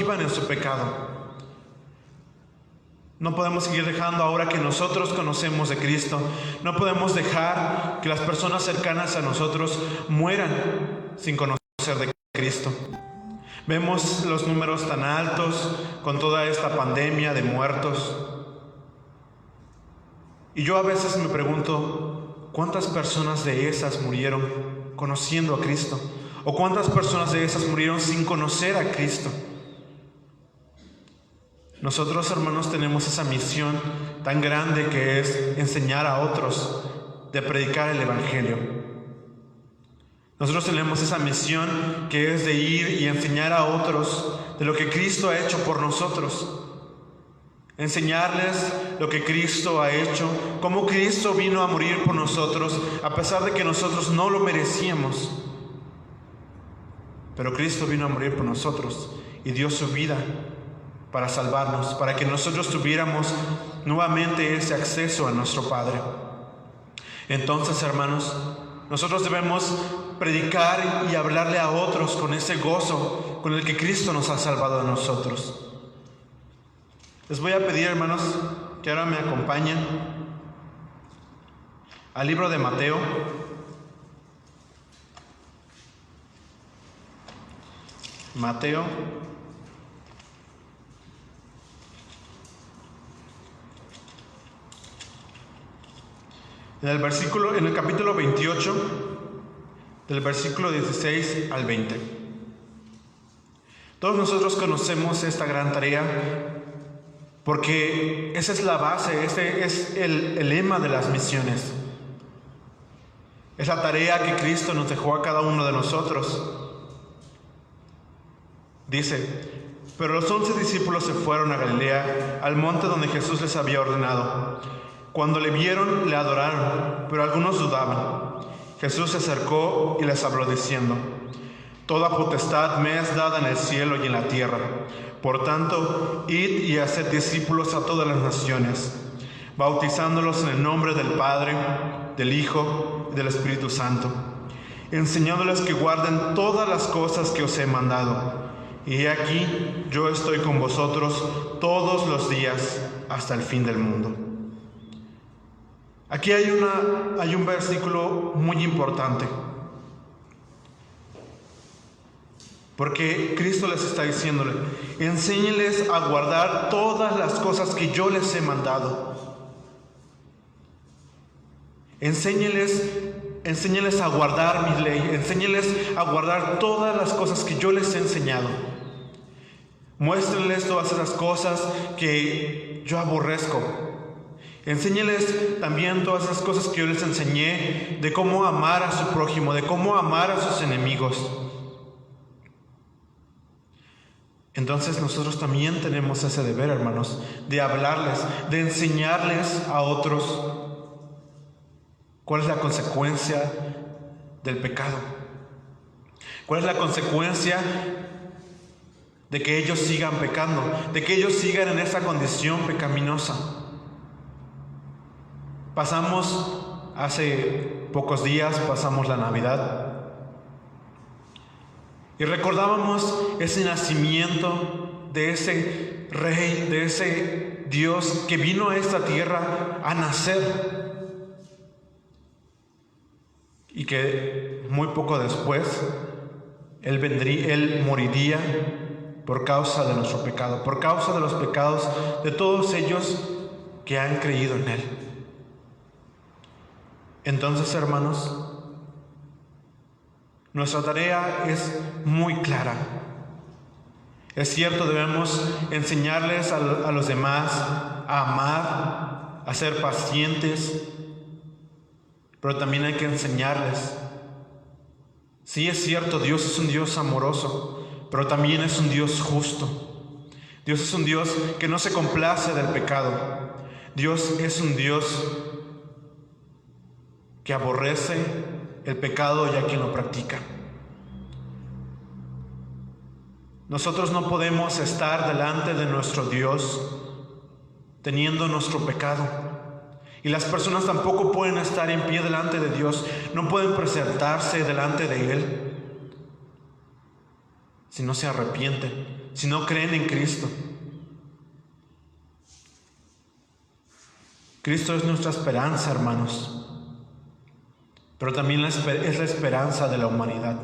vivan en su pecado. No podemos seguir dejando, ahora que nosotros conocemos de Cristo, no podemos dejar que las personas cercanas a nosotros mueran sin conocer de Cristo. Vemos los números tan altos con toda esta pandemia de muertos. Y yo a veces me pregunto, ¿cuántas personas de esas murieron conociendo a Cristo? ¿O cuántas personas de esas murieron sin conocer a Cristo? Nosotros, hermanos, tenemos esa misión tan grande que es enseñar a otros, de predicar el Evangelio. Nosotros tenemos esa misión que es de ir y enseñar a otros de lo que Cristo ha hecho por nosotros. Enseñarles lo que Cristo ha hecho, cómo Cristo vino a morir por nosotros, a pesar de que nosotros no lo merecíamos. Pero Cristo vino a morir por nosotros y dio su vida para salvarnos, para que nosotros tuviéramos nuevamente ese acceso a nuestro Padre. Entonces, hermanos, nosotros debemos predicar y hablarle a otros con ese gozo con el que Cristo nos ha salvado a nosotros. Les voy a pedir, hermanos, que ahora me acompañen al libro de Mateo. Mateo. En el capítulo 28, del versículo 16 al 20. Todos nosotros conocemos esta gran tarea porque esa es la base, ese es el lema de las misiones. Es la tarea que Cristo nos dejó a cada uno de nosotros. Dice: pero los 11 discípulos se fueron a Galilea, al monte donde Jesús les había ordenado. Cuando le vieron, le adoraron, pero algunos dudaban. Jesús se acercó y les habló diciendo: toda potestad me es dada en el cielo y en la tierra. Por tanto, id y haced discípulos a todas las naciones, bautizándolos en el nombre del Padre, del Hijo y del Espíritu Santo, enseñándoles que guarden todas las cosas que os he mandado. Y he aquí, yo estoy con vosotros todos los días hasta el fin del mundo. Aquí hay un versículo muy importante, porque Cristo les está diciéndole: enséñeles a guardar todas las cosas que yo les he mandado. Enséñeles a guardar mi ley, enséñeles a guardar todas las cosas que yo les he enseñado. Muéstrenles todas esas cosas que yo aborrezco. Enséñeles también todas esas cosas que yo les enseñé, de cómo amar a su prójimo, de cómo amar a sus enemigos. Entonces nosotros también tenemos ese deber, hermanos, de hablarles, de enseñarles a otros cuál es la consecuencia del pecado. ¿Cuál es la consecuencia de que ellos sigan pecando, de que ellos sigan en esa condición pecaminosa? Hace pocos días pasamos la Navidad y recordábamos ese nacimiento de ese Rey, de ese Dios que vino a esta tierra a nacer y que muy poco después Él moriría por causa de nuestro pecado, por causa de los pecados de todos ellos que han creído en Él. Entonces, hermanos, nuestra tarea es muy clara. Es cierto, debemos enseñarles a los demás a amar, a ser pacientes, pero también hay que enseñarles. Sí, es cierto, Dios es un Dios amoroso, pero también es un Dios justo. Dios es un Dios que no se complace del pecado. Dios es un Dios que aborrece el pecado y a quien lo practica. Nosotros no podemos estar delante de nuestro Dios teniendo nuestro pecado. Y las personas tampoco pueden estar en pie delante de Dios, no pueden presentarse delante de Él si no se arrepienten, si no creen en Cristo. Cristo es nuestra esperanza, hermanos, pero también es la esperanza de la humanidad.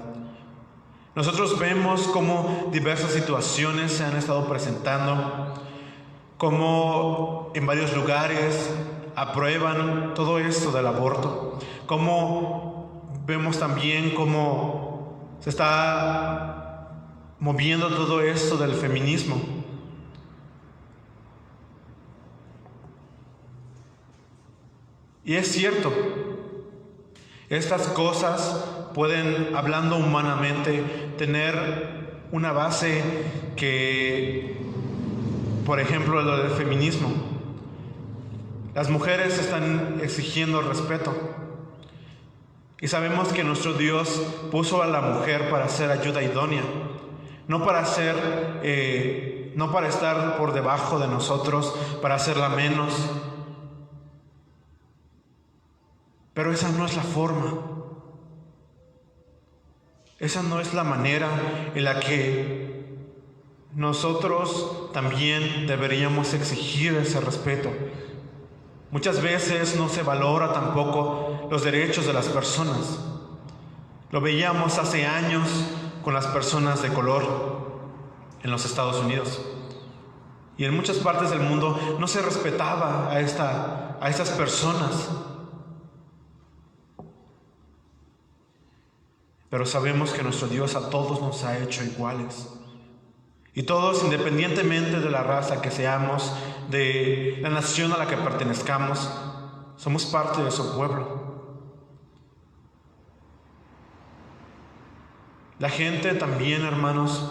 Nosotros vemos cómo diversas situaciones se han estado presentando, cómo en varios lugares aprueban todo esto del aborto, cómo vemos también cómo se está moviendo todo esto del feminismo. Y es cierto, estas cosas pueden, hablando humanamente, tener una base que, por ejemplo, lo del feminismo. Las mujeres están exigiendo respeto. Y sabemos que nuestro Dios puso a la mujer para ser ayuda idónea, no para estar por debajo de nosotros, para hacerla menos. Pero esa no es la forma. Esa no es la manera en la que nosotros también deberíamos exigir ese respeto. Muchas veces no se valora tampoco los derechos de las personas. Lo veíamos hace años con las personas de color en los Estados Unidos. Y en muchas partes del mundo no se respetaba a estas personas. Pero sabemos que nuestro Dios a todos nos ha hecho iguales. Y todos, independientemente de la raza que seamos, de la nación a la que pertenezcamos, somos parte de su pueblo. La gente también, hermanos,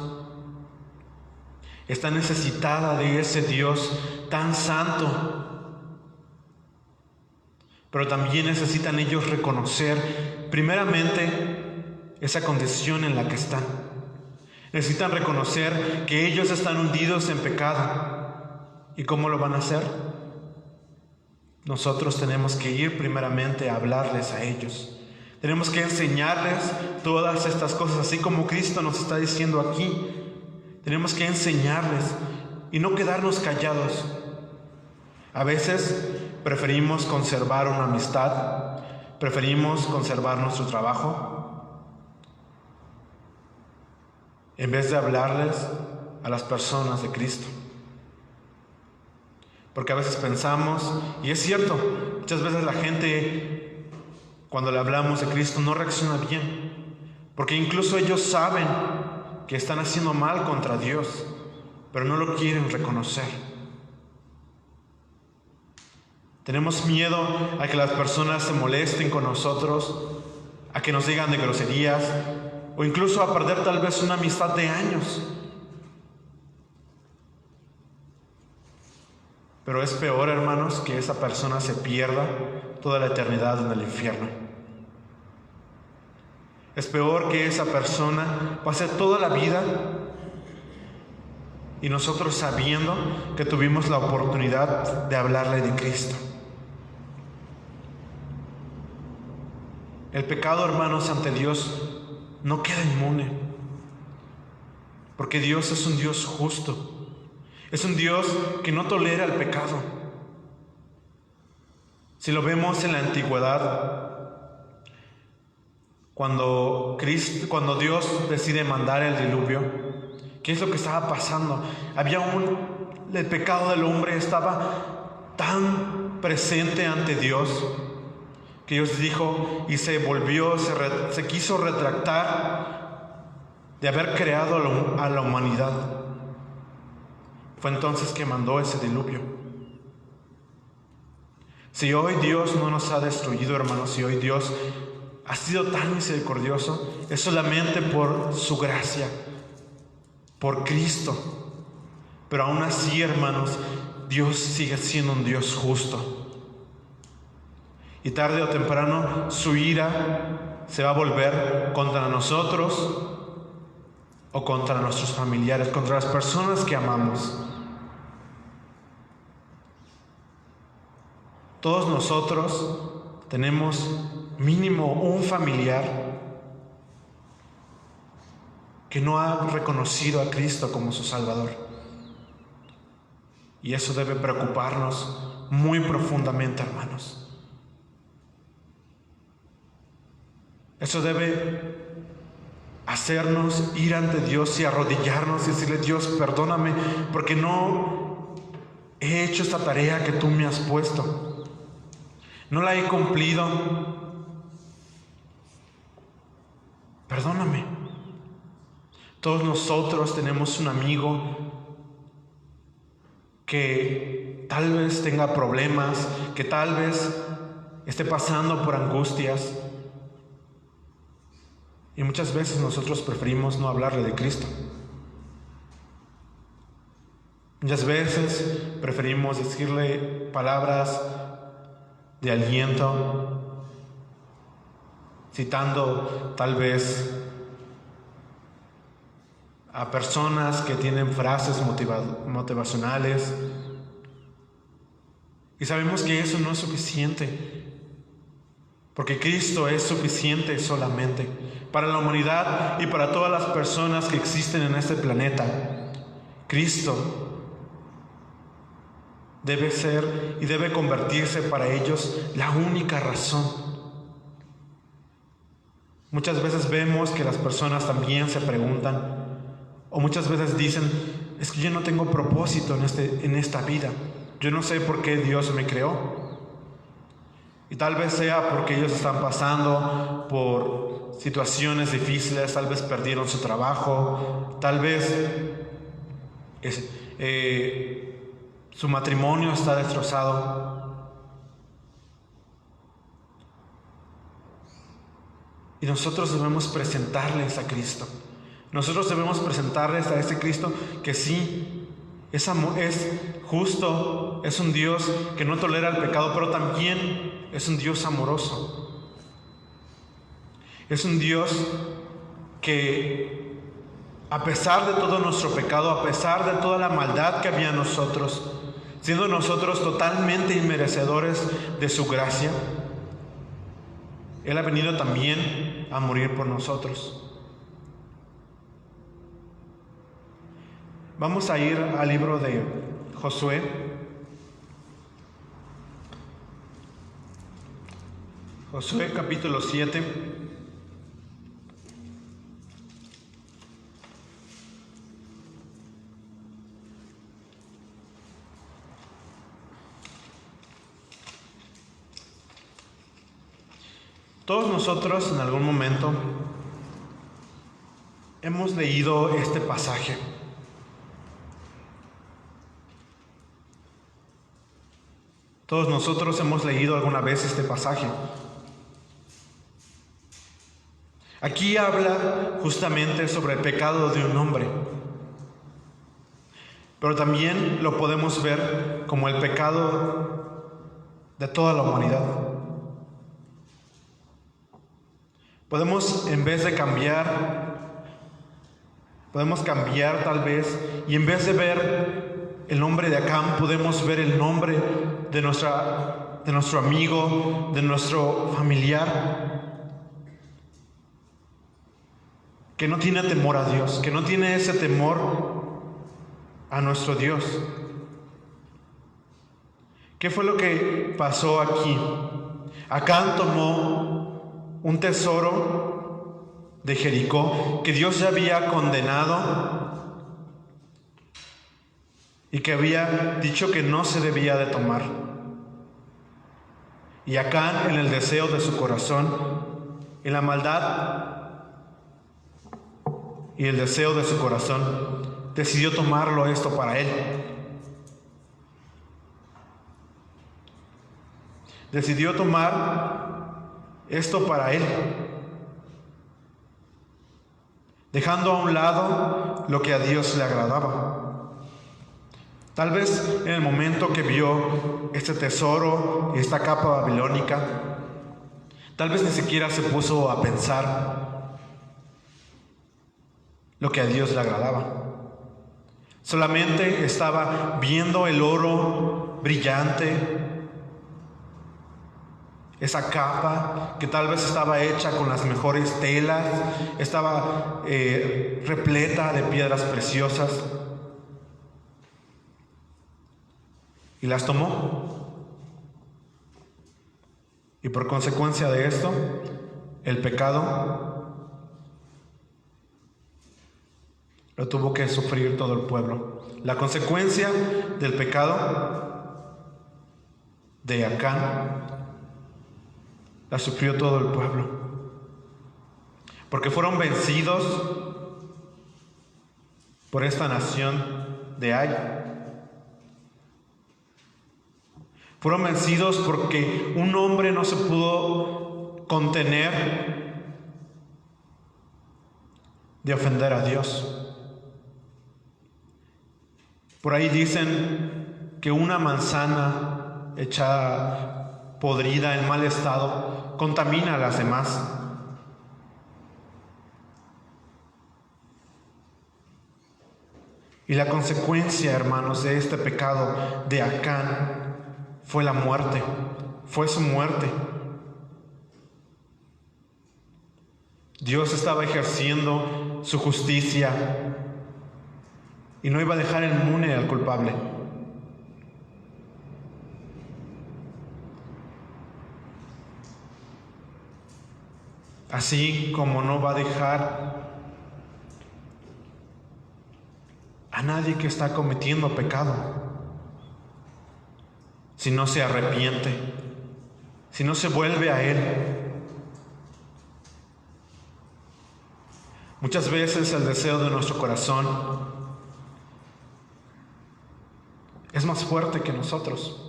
está necesitada de ese Dios tan santo. Pero también necesitan ellos reconocer, primeramente, esa condición en la que están. Necesitan reconocer que ellos están hundidos en pecado. ¿Y cómo lo van a hacer? Nosotros tenemos que ir primeramente a hablarles a ellos. Tenemos que enseñarles todas estas cosas, así como Cristo nos está diciendo aquí. Tenemos que enseñarles y no quedarnos callados. A veces preferimos conservar una amistad, preferimos conservar nuestro trabajo, en vez de hablarles a las personas de Cristo. Porque a veces pensamos, y es cierto, muchas veces la gente, cuando le hablamos de Cristo, no reacciona bien. Porque incluso ellos saben que están haciendo mal contra Dios, pero no lo quieren reconocer. Tenemos miedo a que las personas se molesten con nosotros, a que nos digan de groserías, o incluso a perder tal vez una amistad de años. Pero es peor, hermanos, que esa persona se pierda toda la eternidad en el infierno. Es peor que esa persona pase toda la vida y nosotros sabiendo que tuvimos la oportunidad de hablarle de Cristo. El pecado, hermanos, ante Dios no queda inmune, porque Dios es un Dios justo. Es un Dios que no tolera el pecado. Si lo vemos en la antigüedad, cuando Dios decide mandar el diluvio, ¿qué es lo que estaba pasando? El pecado del hombre estaba tan presente ante Dios que Dios dijo y se quiso retractar de haber creado a la humanidad. Fue entonces que mandó ese diluvio. Si hoy Dios no nos ha destruido, hermanos, si hoy Dios ha sido tan misericordioso, es solamente por su gracia, por Cristo. Pero aún así, hermanos, Dios sigue siendo un Dios justo. Y tarde o temprano su ira se va a volver contra nosotros o contra nuestros familiares, contra las personas que amamos. Todos nosotros tenemos mínimo un familiar que no ha reconocido a Cristo como su Salvador. Y eso debe preocuparnos muy profundamente, hermanos. Eso debe hacernos ir ante Dios y arrodillarnos y decirle: Dios, perdóname porque no he hecho esta tarea que tú me has puesto. No la he cumplido. Perdóname. Todos nosotros tenemos un amigo que tal vez tenga problemas, que tal vez esté pasando por angustias. Y muchas veces nosotros preferimos no hablarle de Cristo. Muchas veces preferimos decirle palabras de aliento, citando tal vez a personas que tienen frases motivacionales. Y sabemos que eso no es suficiente, porque Cristo es suficiente solamente para la humanidad y para todas las personas que existen en este planeta. Cristo debe ser y debe convertirse para ellos la única razón. Muchas veces vemos que las personas también se preguntan, o muchas veces dicen: es que yo no tengo propósito en esta vida. Yo no sé por qué Dios me creó. Y tal vez sea porque ellos están pasando por situaciones difíciles, tal vez perdieron su trabajo, tal vez su matrimonio está destrozado. Y nosotros debemos presentarles a Cristo. Nosotros debemos presentarles a ese Cristo que sí es justo, es un Dios que no tolera el pecado, pero también es un Dios amoroso. Es un Dios que, a pesar de todo nuestro pecado, a pesar de toda la maldad que había en nosotros, siendo nosotros totalmente inmerecedores de su gracia, Él ha venido también a morir por nosotros. Vamos a ir al libro de Josué. Josué capítulo 7. Todos nosotros en algún momento hemos leído este pasaje. Todos nosotros hemos leído alguna vez este pasaje. Aquí habla justamente sobre el pecado de un hombre, pero también lo podemos ver como el pecado de toda la humanidad. Podemos, en vez de podemos cambiar tal vez, y en vez de ver el nombre de Acán, podemos ver el nombre de nuestro amigo, de nuestro familiar, que no tiene temor a Dios, que no tiene ese temor a nuestro Dios. ¿Qué fue lo que pasó aquí? Acán tomó un tesoro de Jericó que Dios ya había condenado y que había dicho que no se debía de tomar. Y Acán, en el deseo de su corazón, en la maldad y el deseo de su corazón, decidió tomarlo esto para él. Decidió tomar esto para él, dejando a un lado lo que a Dios le agradaba. Tal vez en el momento que vio este tesoro y esta capa babilónica, tal vez ni siquiera se puso a pensar lo que a Dios le agradaba. Solamente estaba viendo el oro brillante, esa capa que tal vez estaba hecha con las mejores telas, estaba repleta de piedras preciosas, y las tomó. Y por consecuencia de esto, el pecado lo tuvo que sufrir todo el pueblo. La consecuencia del pecado de Acán la sufrió todo el pueblo, porque fueron vencidos por esta nación de Ai. Fueron vencidos porque un hombre no se pudo contener de ofender a Dios. Por ahí dicen que una manzana hecha podrida, en mal estado, contamina a las demás. Y la consecuencia, hermanos, de este pecado de Acán fue la muerte, fue su muerte. Dios estaba ejerciendo su justicia y no iba a dejar inmune al culpable. Así como no va a dejar a nadie que está cometiendo pecado, si no se arrepiente, si no se vuelve a Él. Muchas veces el deseo de nuestro corazón es más fuerte que nosotros.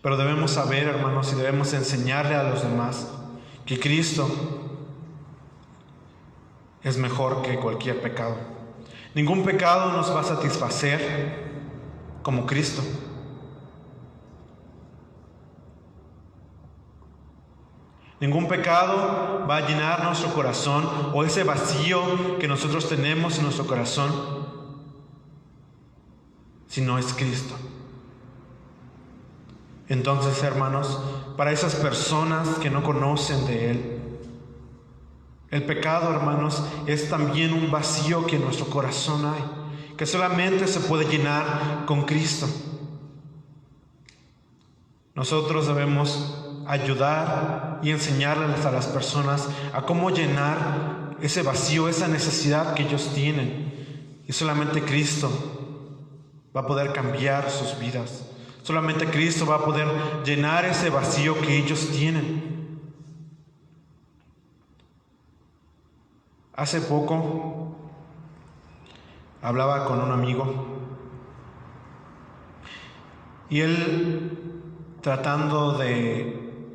Pero debemos saber, hermanos, y debemos enseñarle a los demás que Cristo es mejor que cualquier pecado. Ningún pecado nos va a satisfacer como Cristo. Ningún pecado va a llenar nuestro corazón o ese vacío que nosotros tenemos en nuestro corazón si no es Cristo. Entonces, hermanos, para esas personas que no conocen de Él, el pecado, hermanos, es también un vacío que en nuestro corazón hay, que solamente se puede llenar con Cristo. Nosotros debemos ayudar y enseñarles a las personas a cómo llenar ese vacío, esa necesidad que ellos tienen. Y solamente Cristo va a poder cambiar sus vidas. Solamente Cristo va a poder llenar ese vacío que ellos tienen. Hace poco hablaba con un amigo y él tratando de,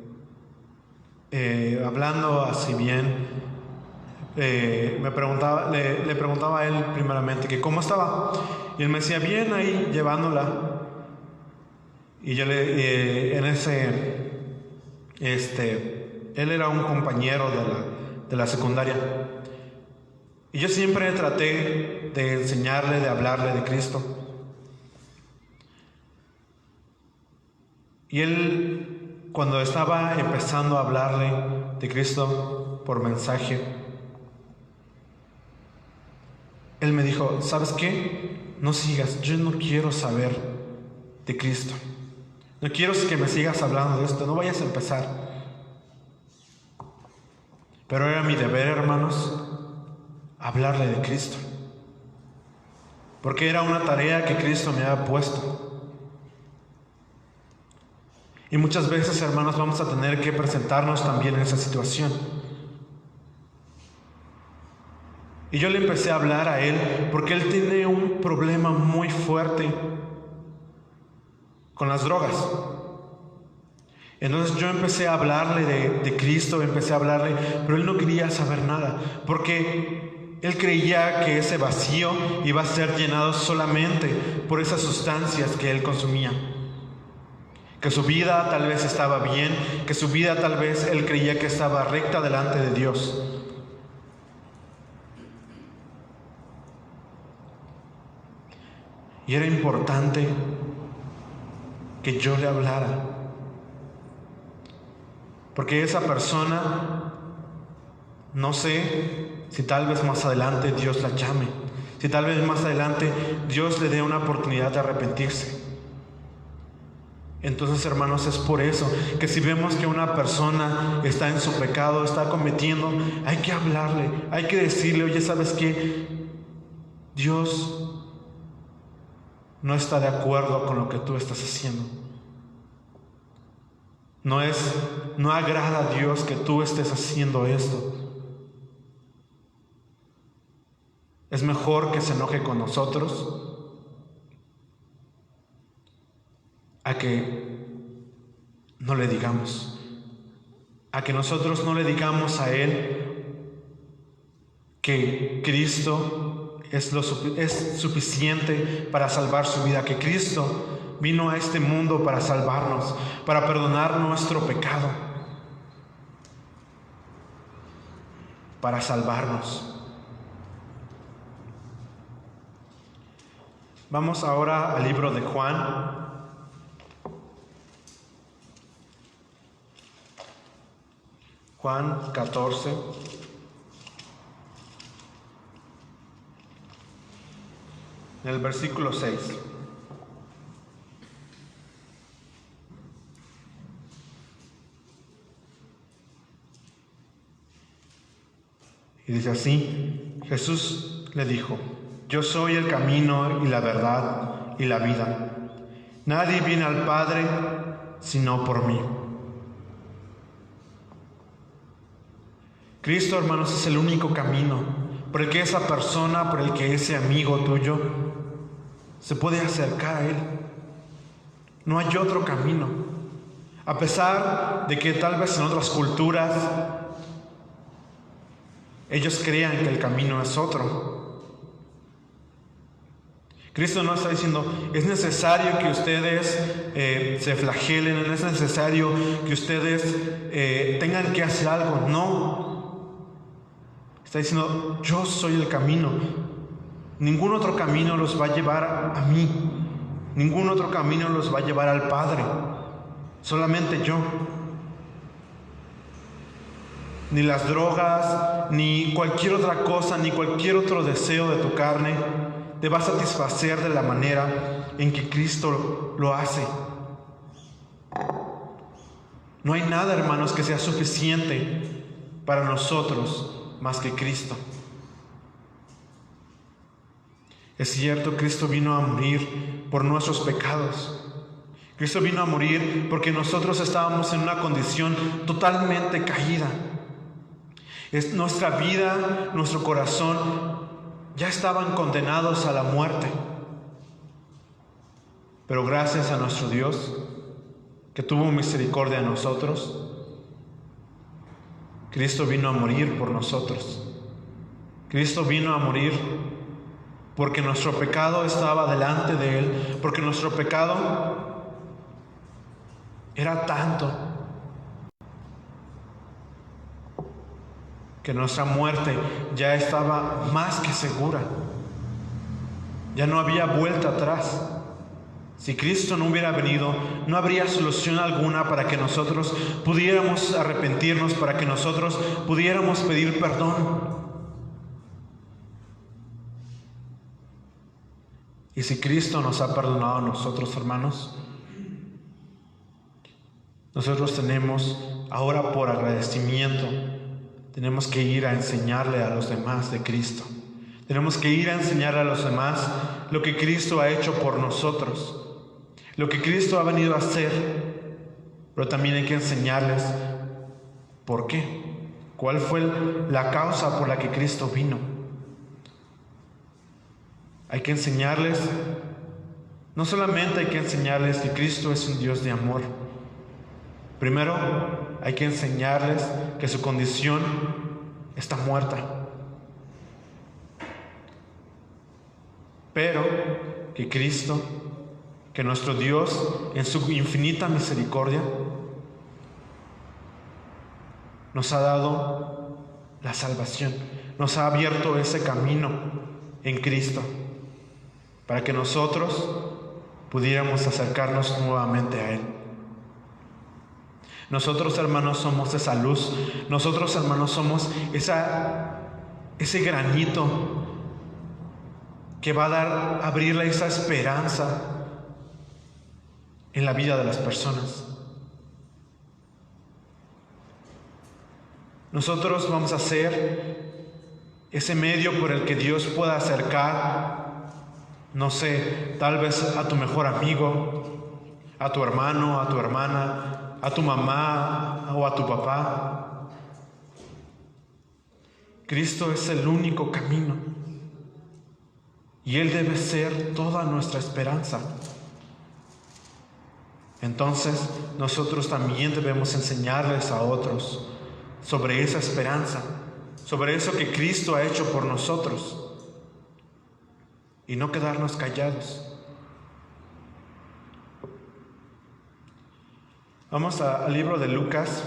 hablando así bien, le preguntaba a él primeramente que cómo estaba, y él me decía bien ahí llevándola. Y yo él era un compañero de la secundaria. Y yo siempre traté de enseñarle, de hablarle de Cristo. Y él, cuando estaba empezando a hablarle de Cristo por mensaje, él me dijo, ¿sabes qué? No sigas, yo no quiero saber de Cristo. No quiero que me sigas hablando de esto, no vayas a empezar. Pero era mi deber, hermanos, hablarle de Cristo, porque era una tarea que Cristo me había puesto. Y muchas veces, hermanos, vamos a tener que presentarnos también en esa situación. Y yo le empecé a hablar a él porque él tiene un problema muy fuerte con las drogas. Entonces yo empecé a hablarle de Cristo, empecé a hablarle, pero él no quería saber nada, porque él creía que ese vacío iba a ser llenado solamente por esas sustancias que él consumía. Que su vida tal vez estaba bien, que su vida tal vez él creía que estaba recta delante de Dios. Y era importante que yo le hablara. Porque esa persona, no sé si tal vez más adelante Dios la llame, si tal vez más adelante Dios le dé una oportunidad de arrepentirse. Entonces, hermanos, es por eso que si vemos que una persona está en su pecado, está cometiendo, hay que hablarle, hay que decirle: oye, ¿sabes qué? Dios no está de acuerdo con lo que tú estás haciendo. No agrada a Dios que tú estés haciendo esto. Es mejor que se enoje con nosotros a que no le digamos, a que nosotros no le digamos a Él que Cristo es suficiente para salvar su vida, que Cristo vino a este mundo para salvarnos, para perdonar nuestro pecado, para salvarnos. Vamos ahora al libro de Juan. Juan 14. En el versículo 6. Y dice así: Jesús le dijo: yo soy el camino y la verdad y la vida. Nadie viene al Padre sino por mí. Cristo, hermanos, es el único camino por el que esa persona, por el que ese amigo tuyo se puede acercar a Él. No hay otro camino. A pesar de que tal vez en otras culturas ellos crean que el camino es otro, Cristo no está diciendo: es necesario que ustedes se flagelen, es necesario que ustedes tengan que hacer algo. No. Está diciendo: yo soy el camino. Ningún otro camino los va a llevar a mí. Ningún otro camino los va a llevar al Padre. Solamente yo. Ni las drogas, ni cualquier otra cosa, ni cualquier otro deseo de tu carne te va a satisfacer de la manera en que Cristo lo hace. No hay nada, hermanos, que sea suficiente para nosotros más que Cristo. Es cierto, Cristo vino a morir por nuestros pecados. Cristo vino a morir porque nosotros estábamos en una condición totalmente caída. Es nuestra vida, nuestro corazón ya estaban condenados a la muerte. Pero gracias a nuestro Dios, que tuvo misericordia de nosotros, Cristo vino a morir por nosotros. Cristo vino a morir porque nuestro pecado estaba delante de Él, porque nuestro pecado era tanto que nuestra muerte ya estaba más que segura. Ya no había vuelta atrás. Si Cristo no hubiera venido, no habría solución alguna para que nosotros pudiéramos arrepentirnos, para que nosotros pudiéramos pedir perdón. Y si Cristo nos ha perdonado a nosotros, hermanos, nosotros tenemos ahora, por agradecimiento, tenemos que ir a enseñarle a los demás de Cristo. Tenemos que ir a enseñarle a los demás lo que Cristo ha hecho por nosotros, lo que Cristo ha venido a hacer. Pero también hay que enseñarles por qué, cuál fue la causa por la que Cristo vino. Hay que enseñarles, no solamente hay que enseñarles que Cristo es un Dios de amor. Primero, hay que enseñarles que su condición está muerta, pero que Cristo, que nuestro Dios, en su infinita misericordia, nos ha dado la salvación, nos ha abierto ese camino en Cristo, para que nosotros pudiéramos acercarnos nuevamente a Él. Nosotros, hermanos, somos esa luz. Nosotros, hermanos, somos ese granito que va a abrirle esa esperanza en la vida de las personas. Nosotros vamos a ser ese medio por el que Dios pueda acercar, no sé, tal vez a tu mejor amigo, a tu hermano, a tu hermana, a tu mamá o a tu papá. Cristo es el único camino y Él debe ser toda nuestra esperanza. Entonces, nosotros también debemos enseñarles a otros sobre esa esperanza, sobre eso que Cristo ha hecho por nosotros, y no quedarnos callados. Vamos al libro de Lucas.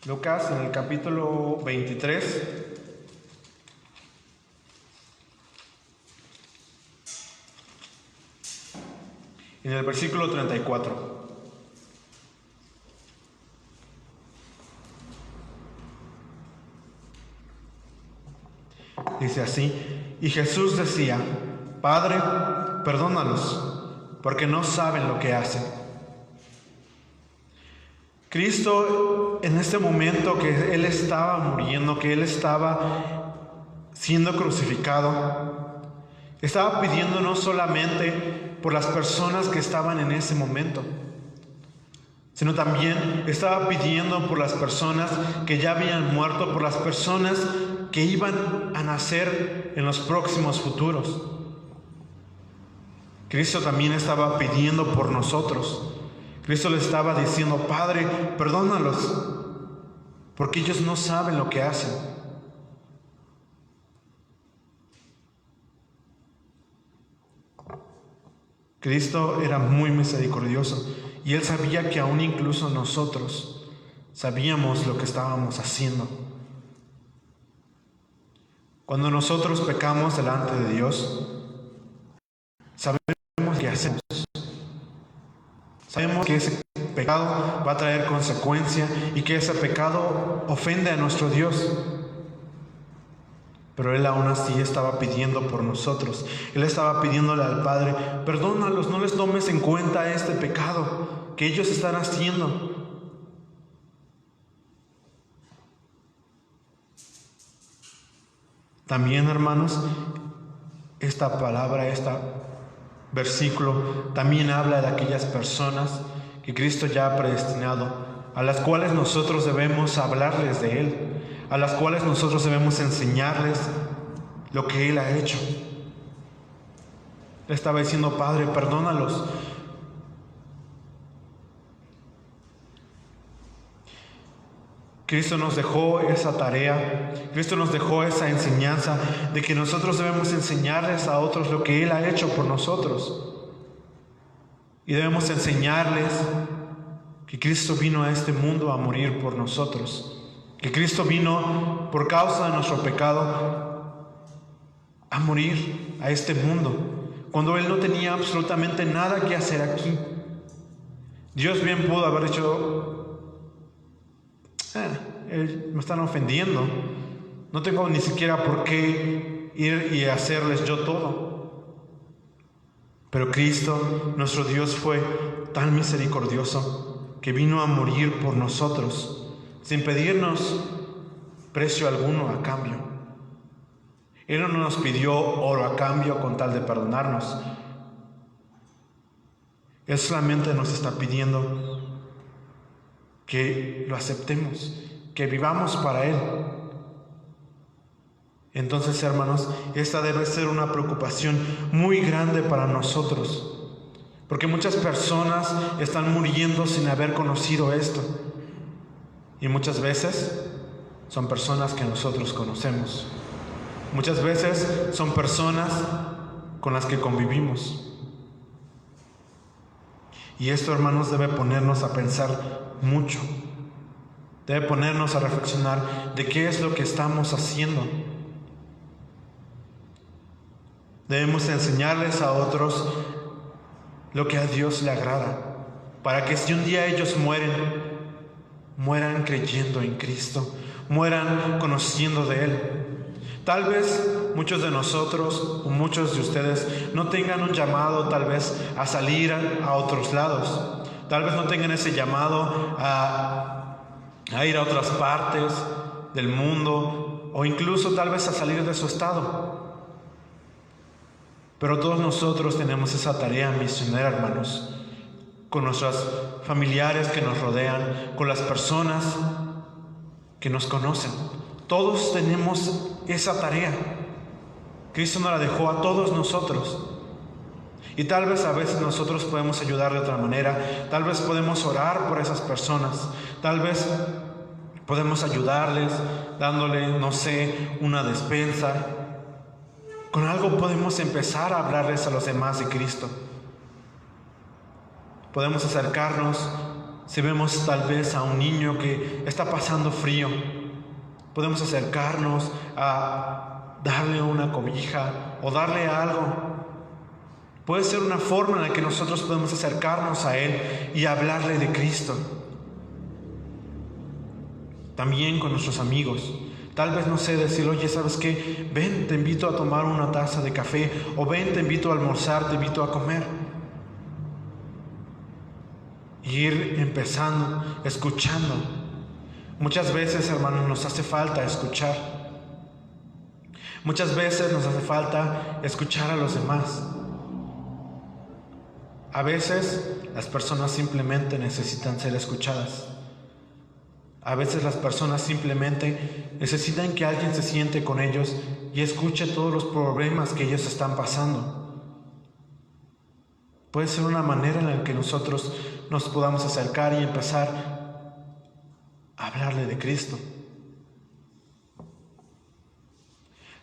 Lucas, en el capítulo 23. En el versículo 34. Dice así: y Jesús decía: Padre, perdónalos, porque no saben lo que hacen. Cristo, en este momento que Él estaba muriendo, que Él estaba siendo crucificado, estaba pidiendo no solamente por las personas que estaban en ese momento, sino también estaba pidiendo por las personas que ya habían muerto, por las personas que iban a nacer en los próximos futuros. Cristo también estaba pidiendo por nosotros. Cristo le estaba diciendo: Padre, perdónalos, porque ellos no saben lo que hacen. Cristo era muy misericordioso y Él sabía que aún incluso nosotros sabíamos lo que estábamos haciendo. Cuando nosotros pecamos delante de Dios, sabemos qué hacemos. Sabemos que ese pecado va a traer consecuencia y que ese pecado ofende a nuestro Dios. Pero Él aún así estaba pidiendo por nosotros. Él estaba pidiéndole al Padre: perdónalos, no les tomes en cuenta este pecado que ellos están haciendo. También, hermanos, esta palabra, este versículo también habla de aquellas personas que Cristo ya ha predestinado, a las cuales nosotros debemos hablarles de Él, a las cuales nosotros debemos enseñarles lo que Él ha hecho. Le estaba diciendo: Padre, perdónalos. Cristo nos dejó esa tarea, Cristo nos dejó esa enseñanza de que nosotros debemos enseñarles a otros lo que Él ha hecho por nosotros. Y debemos enseñarles que Cristo vino a este mundo a morir por nosotros, que Cristo vino por causa de nuestro pecado a morir a este mundo, cuando Él no tenía absolutamente nada que hacer aquí. Dios bien pudo haber dicho: me están ofendiendo, no tengo ni siquiera por qué ir y hacerles yo todo. Pero Cristo, nuestro Dios, fue tan misericordioso que vino a morir por nosotros sin pedirnos precio alguno a cambio. Él no nos pidió oro a cambio con tal de perdonarnos. Él solamente nos está pidiendo que lo aceptemos, que vivamos para Él. Entonces, hermanos, esta debe ser una preocupación muy grande para nosotros, porque muchas personas están muriendo sin haber conocido esto, y muchas veces son personas que nosotros conocemos, muchas veces son personas con las que convivimos. Y esto, hermanos, debe ponernos a pensar mucho. Debe ponernos a reflexionar de qué es lo que estamos haciendo. Debemos enseñarles a otros lo que a Dios le agrada, para que si un día ellos mueran creyendo en Cristo, mueran conociendo de Él. Tal vez muchos de nosotros o muchos de ustedes no tengan un llamado tal vez a salir a otros lados. Tal vez no tengan ese llamado a ir a otras partes del mundo o incluso tal vez a salir de su estado. Pero todos nosotros tenemos esa tarea misionera, hermanos, con nuestros familiares que nos rodean, con las personas que nos conocen. Todos tenemos esa tarea. Cristo nos la dejó a todos nosotros. Y tal vez a veces nosotros podemos ayudar de otra manera. Tal vez podemos orar por esas personas. Tal vez podemos ayudarles dándole, no sé, una despensa. Con algo podemos empezar a hablarles a los demás de Cristo. Podemos acercarnos si vemos tal vez a un niño que está pasando frío. Podemos acercarnos a darle una cobija o darle algo. Puede ser una forma en la que nosotros podemos acercarnos a Él y hablarle de Cristo. También con nuestros amigos. Tal vez, no sé, decir, oye, ¿sabes qué? Ven, te invito a tomar una taza de café. O ven, te invito a almorzar, te invito a comer. Ir empezando, escuchando. Muchas veces, hermanos, nos hace falta escuchar. Muchas veces nos hace falta escuchar a los demás. A veces las personas simplemente necesitan ser escuchadas. A veces las personas simplemente necesitan que alguien se siente con ellos y escuche todos los problemas que ellos están pasando. Puede ser una manera en la que nosotros nos podamos acercar y empezar a hablarle de Cristo.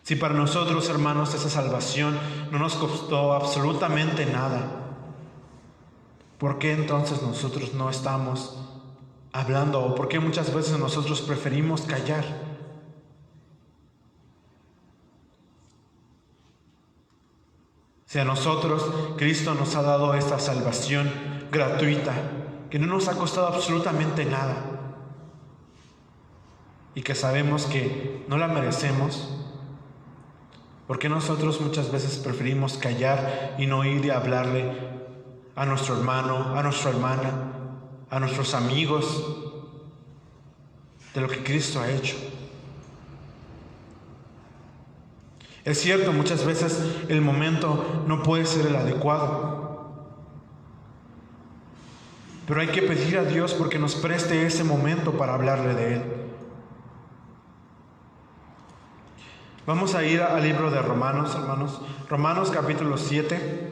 Si para nosotros, hermanos, esa salvación no nos costó absolutamente nada, ¿por qué entonces nosotros no estamos hablando? ¿O por qué muchas veces nosotros preferimos callar? Si a nosotros Cristo nos ha dado esta salvación gratuita, que no nos ha costado absolutamente nada, y que sabemos que no la merecemos, ¿por qué nosotros muchas veces preferimos callar y no ir y hablarle a nuestro hermano, a nuestra hermana, a nuestros amigos de lo que Cristo ha hecho? Es cierto, muchas veces el momento no puede ser el adecuado, pero hay que pedir a Dios porque nos preste ese momento para hablarle de Él. Vamos a ir al libro de Romanos, hermanos. Romanos capítulo 7.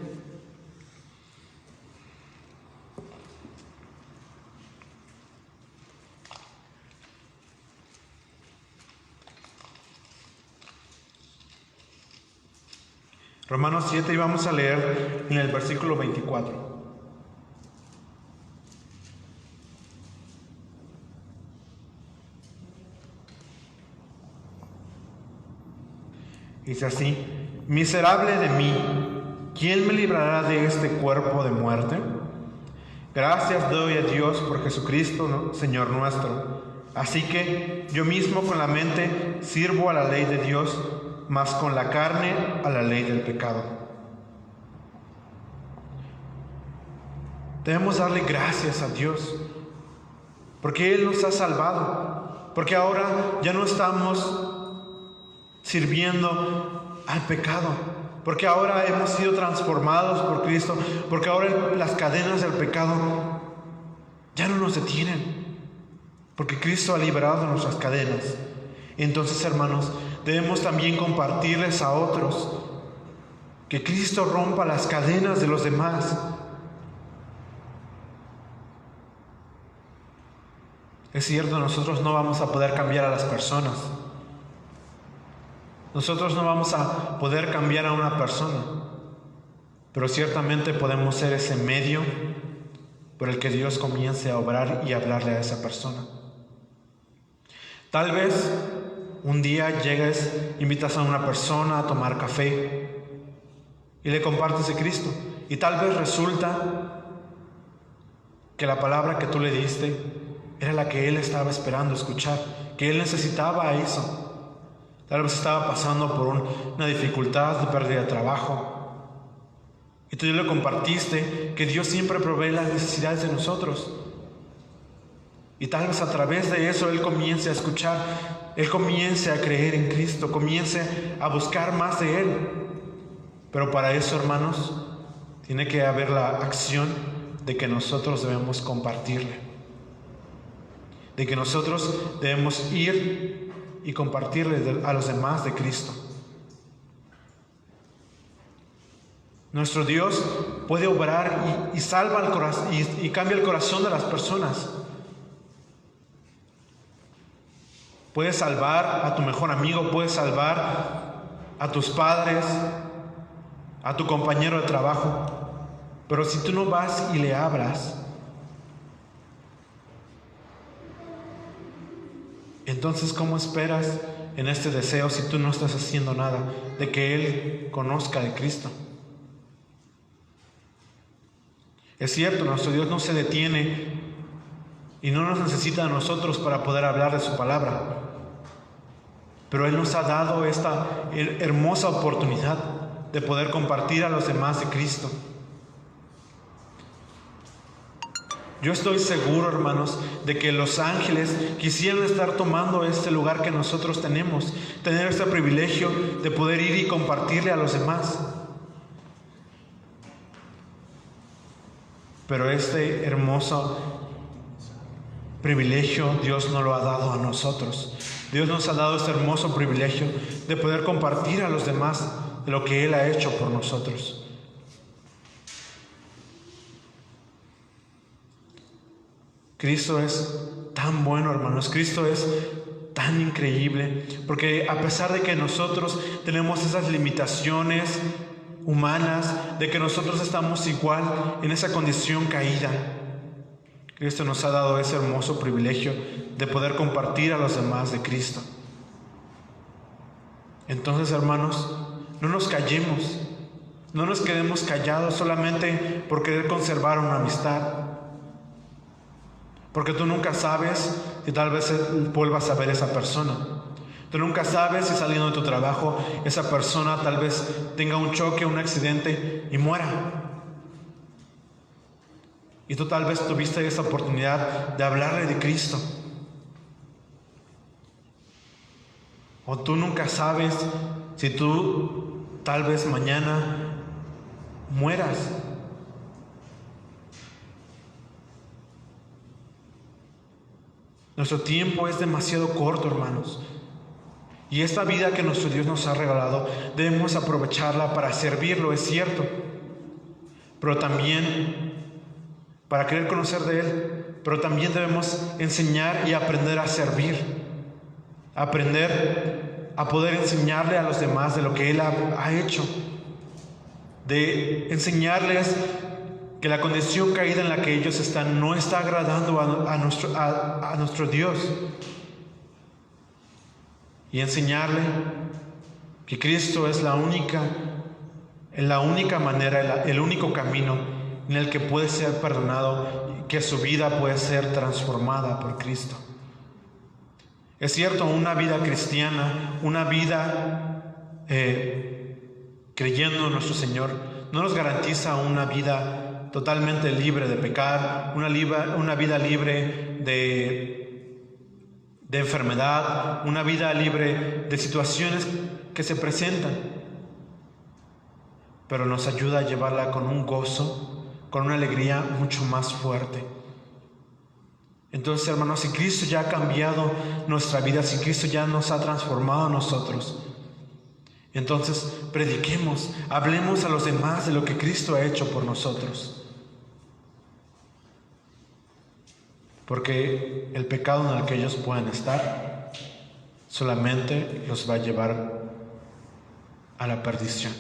Romanos 7, y vamos a leer en el versículo 24. Dice así: miserable de mí, ¿quién me librará de este cuerpo de muerte? Gracias doy a Dios por Jesucristo, Señor nuestro. Así que yo mismo con la mente sirvo a la ley de Dios, mas con la carne a la ley del pecado. Debemos darle gracias a Dios, porque Él nos ha salvado, porque ahora ya no estamos sirviendo al pecado, porque ahora hemos sido transformados por Cristo, porque ahora las cadenas del pecado ya no nos detienen, porque Cristo ha liberado nuestras cadenas. Entonces, hermanos, debemos también compartirles a otros que Cristo rompa las cadenas de los demás. Es cierto, nosotros no vamos a poder cambiar a las personas. Nosotros no vamos a poder cambiar a una persona, pero ciertamente podemos ser ese medio por el que Dios comience a obrar y hablarle a esa persona. Tal vez un día llegues, invitas a una persona a tomar café y le compartes de Cristo. Y tal vez resulta que la palabra que tú le diste era la que él estaba esperando escuchar, que él necesitaba eso. Tal vez estaba pasando por una dificultad de pérdida de trabajo. Y tú le compartiste que Dios siempre provee las necesidades de nosotros. Y tal vez a través de eso Él comience a escuchar, Él comience a creer en Cristo, comience a buscar más de Él. Pero para eso, hermanos, tiene que haber la acción de que nosotros debemos compartirle. De que nosotros debemos ir y compartirle a los demás de Cristo. Nuestro Dios puede obrar y salva el corazón y cambia el corazón de las personas. Puedes salvar a tu mejor amigo, puedes salvar a tus padres, a tu compañero de trabajo. Pero si tú no vas y le hablas, entonces ¿cómo esperas en este deseo si tú no estás haciendo nada de que Él conozca de Cristo? Es cierto, nuestro Dios no se detiene y no nos necesita a nosotros para poder hablar de su palabra. Pero Él nos ha dado esta hermosa oportunidad de poder compartir a los demás de Cristo. Yo estoy seguro, hermanos, de que los ángeles quisieran estar tomando este lugar que nosotros tenemos, tener este privilegio de poder ir y compartirle a los demás. Pero este hermoso privilegio Dios nos lo ha dado a nosotros. Dios nos ha dado este hermoso privilegio de poder compartir a los demás de lo que Él ha hecho por nosotros. Cristo es tan bueno, hermanos. Cristo es tan increíble, porque a pesar de que nosotros tenemos esas limitaciones humanas, de que nosotros estamos igual en esa condición caída, Cristo nos ha dado ese hermoso privilegio de poder compartir a los demás de Cristo. Entonces, hermanos, no nos callemos, no nos quedemos callados solamente por querer conservar una amistad, porque tú nunca sabes si tal vez vuelvas a ver a esa persona. Tú nunca sabes si saliendo de tu trabajo esa persona tal vez tenga un choque, un accidente y muera. Y tú tal vez tuviste esa oportunidad de hablarle de Cristo. O tú nunca sabes si tú tal vez mañana mueras. Nuestro tiempo es demasiado corto, hermanos. Y esta vida que nuestro Dios nos ha regalado, debemos aprovecharla para servirlo, es cierto. Pero también para querer conocer de Él, pero también debemos enseñar y aprender a servir, aprender a poder enseñarle a los demás de lo que Él ha hecho, de enseñarles que la condición caída en la que ellos están no está agradando a nuestro Dios, y enseñarle que Cristo es la única manera, el único camino en el que puede ser perdonado y que su vida puede ser transformada por Cristo. Es cierto, una vida cristiana, una vida creyendo en nuestro Señor, no nos garantiza una vida totalmente libre de pecar, una vida libre de enfermedad, una vida libre de situaciones que se presentan, pero nos ayuda a llevarla con un gozo, con una alegría mucho más fuerte. Entonces, hermanos, si Cristo ya ha cambiado nuestra vida, si Cristo ya nos ha transformado a nosotros, entonces prediquemos, hablemos a los demás de lo que Cristo ha hecho por nosotros. Porque el pecado en el que ellos puedan estar solamente los va a llevar a la perdición.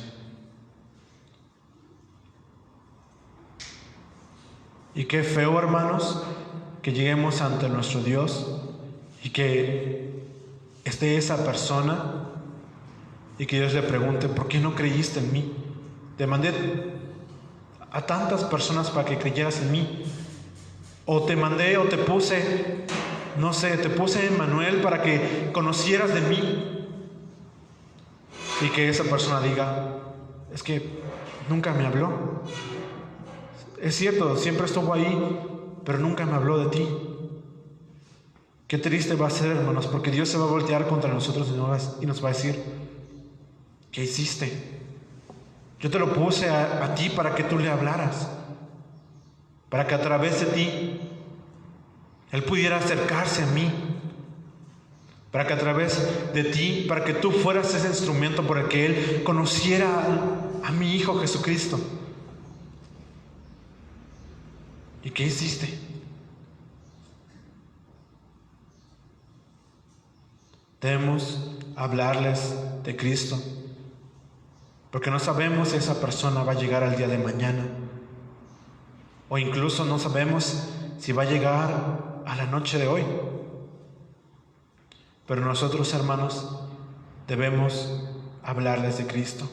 Y qué feo, hermanos, que lleguemos ante nuestro Dios y que esté esa persona y que Dios le pregunte: ¿por qué no creíste en mí? Te mandé a tantas personas para que creyeras en mí. O te mandé o te puse, no sé, te puse en Manuel para que conocieras de mí. Y que esa persona diga: es que nunca me habló. Es cierto, siempre estuvo ahí, pero nunca me habló de ti. Qué triste va a ser, hermanos, porque Dios se va a voltear contra nosotros y nos va a decir: ¿qué hiciste? Yo te lo puse a ti para que tú le hablaras, para que a través de ti Él pudiera acercarse a mí, para que a través de ti, para que tú fueras ese instrumento por el que Él conociera a mi Hijo Jesucristo. ¿Y qué hiciste? Debemos hablarles de Cristo, porque no sabemos si esa persona va a llegar al día de mañana, o incluso no sabemos si va a llegar a la noche de hoy. Pero nosotros, hermanos, debemos hablarles de Cristo,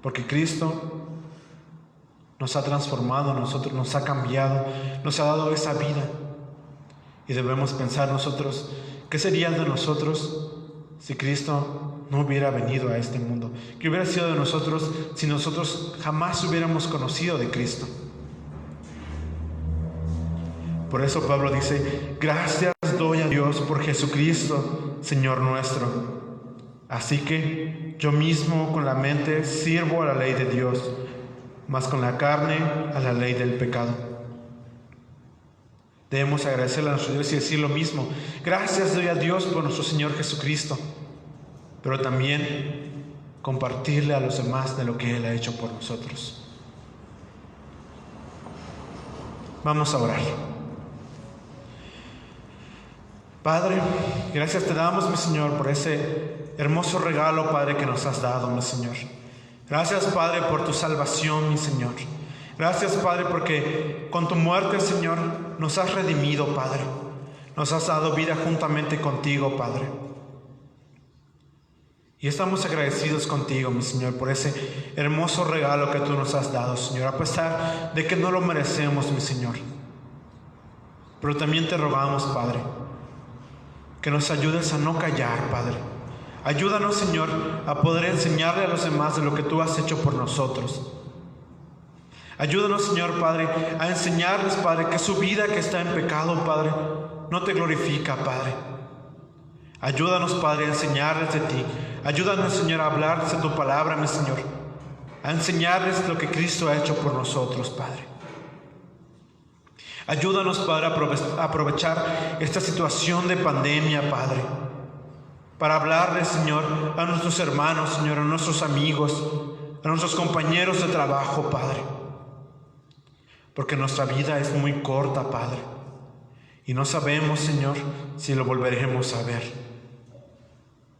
porque Cristo nos ha transformado, nosotros nos ha cambiado, nos ha dado esa vida. Y debemos pensar nosotros: ¿qué sería de nosotros si Cristo no hubiera venido a este mundo? ¿Qué hubiera sido de nosotros si nosotros jamás hubiéramos conocido de Cristo? Por eso Pablo dice: gracias doy a Dios por Jesucristo, Señor nuestro. Así que yo mismo con la mente sirvo a la ley de Dios, mas con la carne a la ley del pecado. Debemos agradecerle a nuestro Dios y decir lo mismo: gracias doy a Dios por nuestro Señor Jesucristo, pero también compartirle a los demás de lo que Él ha hecho por nosotros. Vamos a orar. Padre, gracias te damos, mi Señor, por ese hermoso regalo, Padre, que nos has dado, mi Señor. Gracias, Padre, por tu salvación, mi Señor. Gracias, Padre, porque con tu muerte, Señor, nos has redimido, Padre. Nos has dado vida juntamente contigo, Padre. Y estamos agradecidos contigo, mi Señor, por ese hermoso regalo que tú nos has dado, Señor, a pesar de que no lo merecemos, mi Señor. Pero también te rogamos, Padre, que nos ayudes a no callar, Padre. Ayúdanos, Señor, a poder enseñarle a los demás de lo que tú has hecho por nosotros. Ayúdanos, Señor, Padre, a enseñarles, Padre, que su vida que está en pecado, Padre, no te glorifica, Padre. Ayúdanos, Padre, a enseñarles de ti. Ayúdanos, Señor, a hablarles de tu palabra, mi Señor. A enseñarles lo que Cristo ha hecho por nosotros, Padre. Ayúdanos, Padre, a aprovechar esta situación de pandemia, Padre, para hablarles, Señor, a nuestros hermanos, Señor, a nuestros amigos, a nuestros compañeros de trabajo, Padre. Porque nuestra vida es muy corta, Padre, y no sabemos, Señor, si lo volveremos a ver.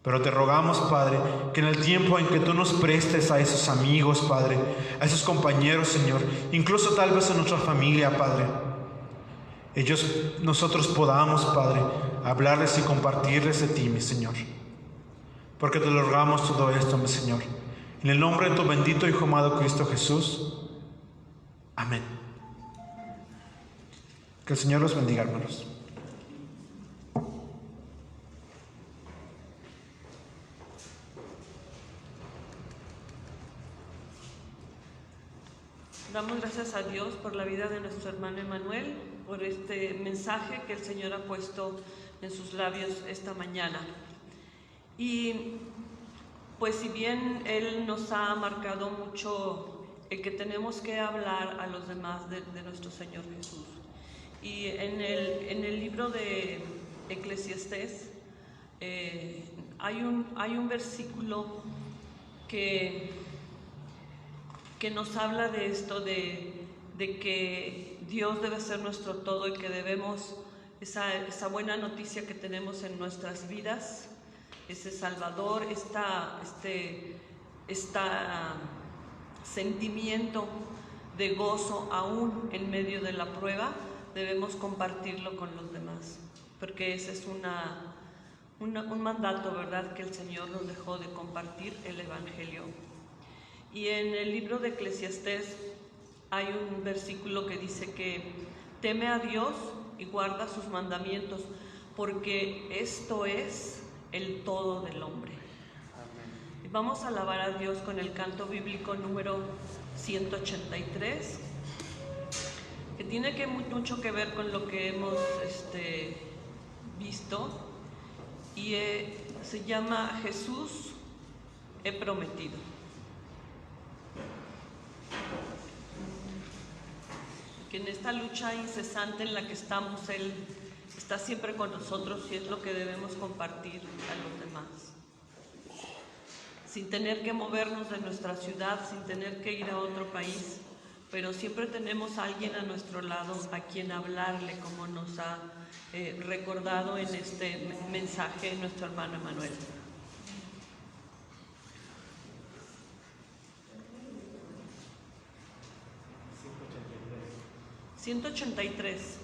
Pero te rogamos, Padre, que en el tiempo en que tú nos prestes a esos amigos, Padre, a esos compañeros, Señor, incluso tal vez a nuestra familia, Padre, nosotros podamos, Padre, hablarles y compartirles de ti, mi Señor. Porque te lo rogamos todo esto, mi Señor, en el nombre de tu bendito Hijo amado Cristo Jesús. Amén. Que el Señor los bendiga, hermanos. Damos gracias a Dios por la vida de nuestro hermano Emanuel, por este mensaje que el Señor ha puesto en sus labios esta mañana. Y pues si bien Él nos ha marcado mucho el que tenemos que hablar a los demás de nuestro Señor Jesús. Y en el libro de Eclesiastés hay un versículo que nos habla de esto, de que Dios debe ser nuestro todo y que debemos, esa buena noticia que tenemos en nuestras vidas, ese Salvador, este sentimiento de gozo aún en medio de la prueba, debemos compartirlo con los demás, porque esa es un mandato, ¿verdad?, que el Señor nos dejó de compartir el Evangelio. Y en el libro de Eclesiastés hay un versículo que dice que teme a Dios y guarda sus mandamientos, porque esto es el todo del hombre. Amén. Vamos a alabar a Dios con el canto bíblico número 183, que tiene mucho que ver con lo que hemos visto, y se llama Jesús he prometido. Que en esta lucha incesante en la que estamos, Él está siempre con nosotros y es lo que debemos compartir a los demás. Sin tener que movernos de nuestra ciudad, sin tener que ir a otro país, pero siempre tenemos a alguien a nuestro lado a quien hablarle, como nos ha recordado en este mensaje nuestro hermano Emanuel. 183.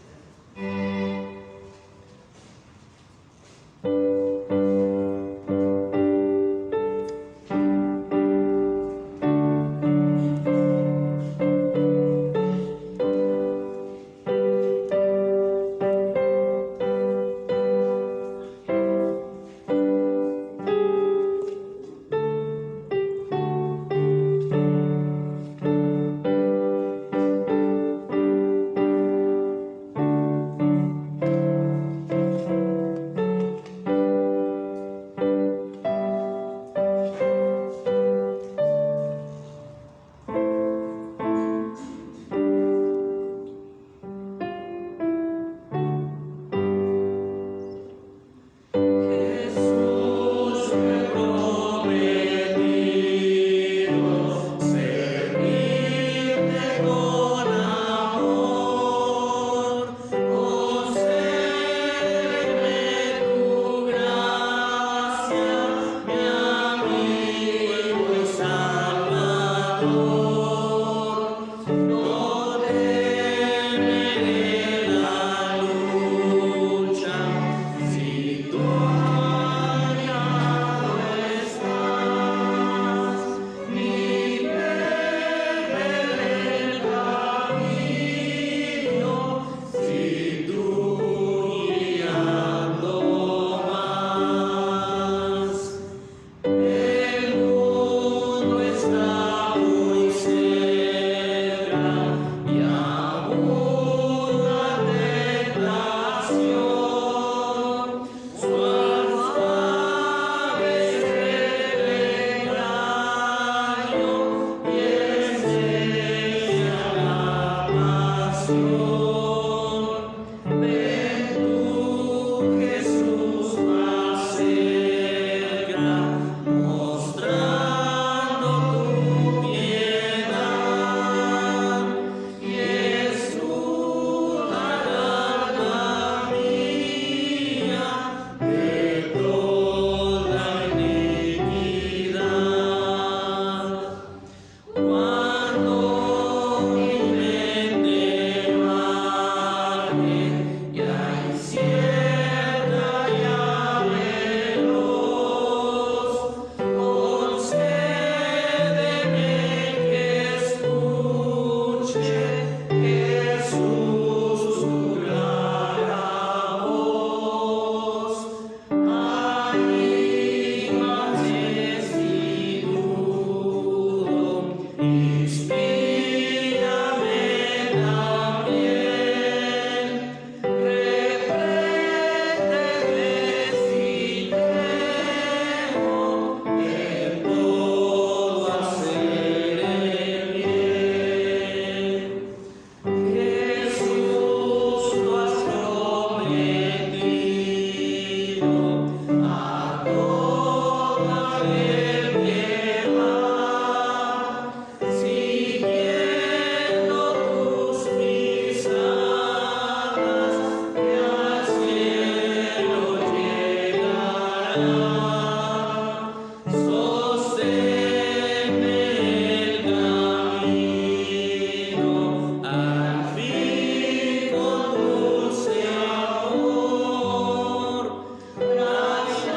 Gracias.